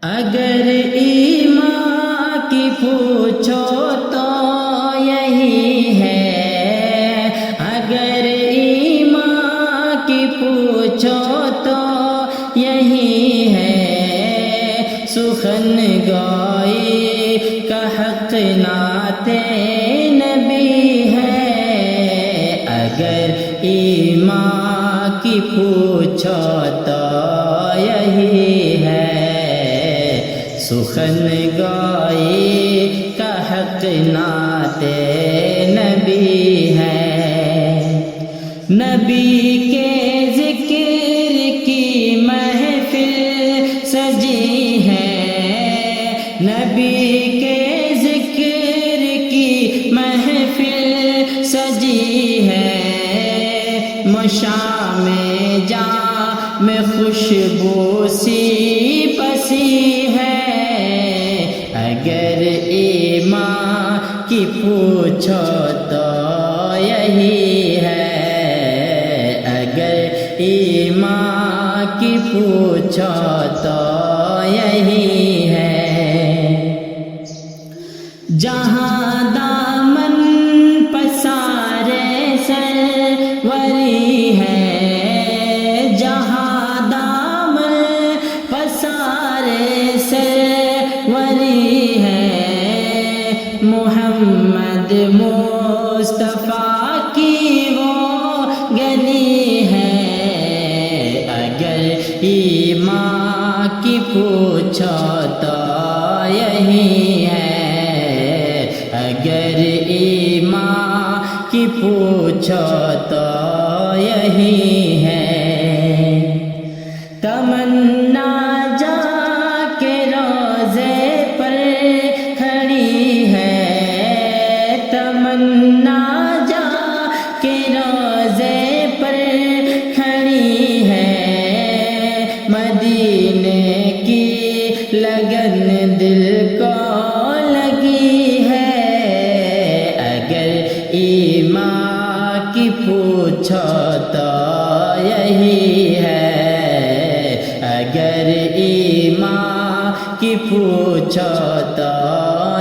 اگر ایمان کی پوچھو تو یہی ہے، اگر ایمان کی پوچھو تو یہی ہے، سخن گوئی کا حق نعت نبی ہے۔ اگر ایمان کی پوچھو تو یہی ہے، سخن گوئی کا حق نعت نبی ہے۔ نبی کے ذکر کی محفل سجی ہے، نبی کے ذکر کی محفل سجی ہے، مشام جام میں خوشبو سی پسی ہے۔ اگر ایمان کی پوچھو تو یہی ہے، اگر ایمان کی پوچھو تو یہی ہے۔ جہاں دامن پسارے سروری ہے، جہاں دامن پسارے سروری ہے، محمد مصطفیٰ کی وہ گلی ہے۔ اگر ایمان کی پوچھو تو یہی ہے، اگر ایمان کی پوچھو تو یہی ہے۔ تمنا جا کے روضے پر کھڑی ہے، تمنا جا کے روضے پر کھڑی ہے، مدینے کی لگن دل کو لگی ہے۔ اگر ایمان کی پوچھو تو یہی ہے، اگر ایمان کی پوچھو تو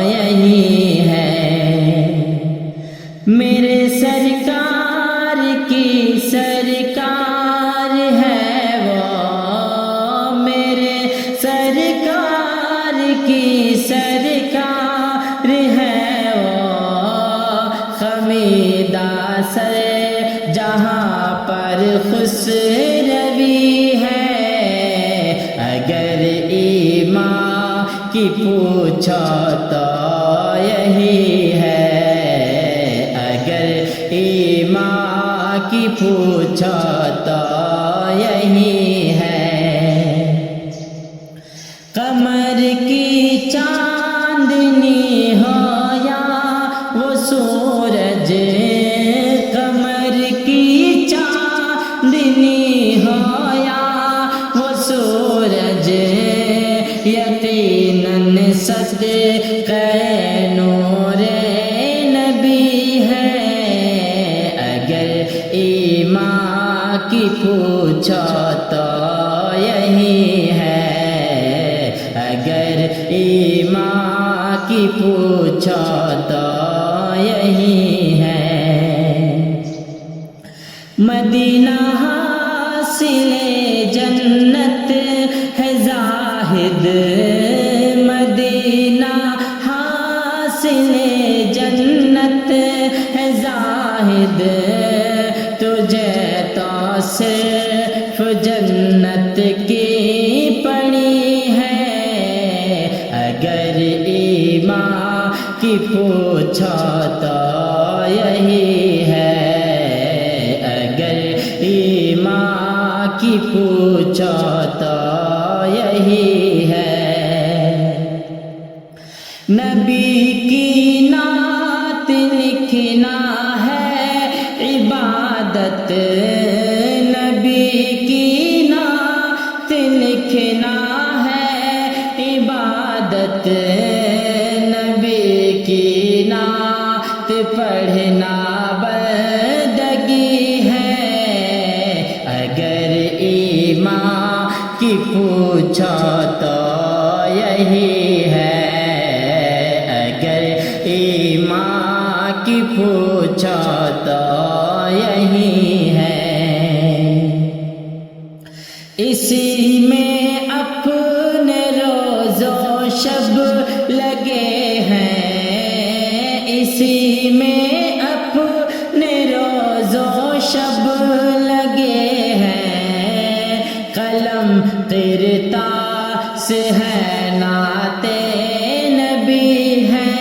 یہی ہے۔ میرے سرکار کی سرکار ہے وہ، میرے سرکار کی سرکار ہے وہ، خمیدہ سر جہاں پر خسروی ہے۔ اگر ایمان کی پوچھو تو یہی ہے، اگر ایمان کی پوچھو تو یہی ہے۔ قمر کی چاندنی ہو یا وہ سورج، قمر کی چاندنی ہو یا وہ سورج، یقیناً صدقہ نور نبی ہے۔ اگر ایمان کی پوچھو تو یہی ہے، اگر ایمان کی پوچھو تو یہی ہے۔ مدینہ حاصل جنت ہے زاہد، مدینہ حاصل جنت ہے زاہد، تجھے تو صرف جنت کی پڑی ہے۔ اگر ایمان کی پوچھو تو یہی ہے، اگر ایمان کی پوچھو تو یہی ہے۔ نبی کی نعت لکھنا ہے عبادت، نبی کی نعت لکھنا ہے عبادت، نبی کی نعت پڑھنا بندگی ہے۔ اگر ایمان کی پوچھو تو شب لگے ہیں، اسی میں اپنے روز و شب لگے ہیں، قلم قرطاس ہے نعت نبی ہے،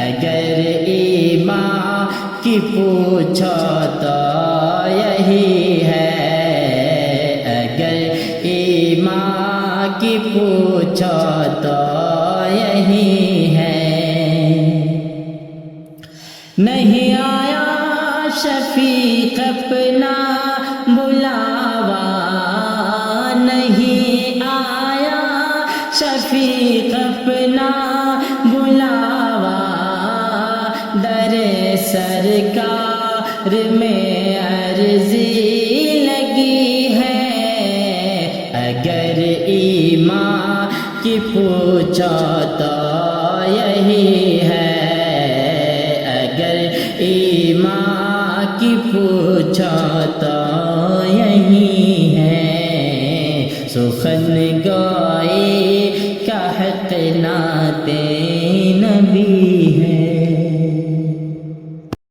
اگر ایمان کی پوچھو تو یہی ہے، اگر ایمان کی پوچھو تو یہی ہے۔ نہیں آیا شفیق اپنا بلاوا، نہیں آیا شفیق اپنا بلاوا، در سرکار میں عرضی لگی ہے، اگر ایمان کی پوچھو تو یہی ہے، اگر ایمان کی پوچھو تو یہی ہے، سخن گوئی کا حق نہ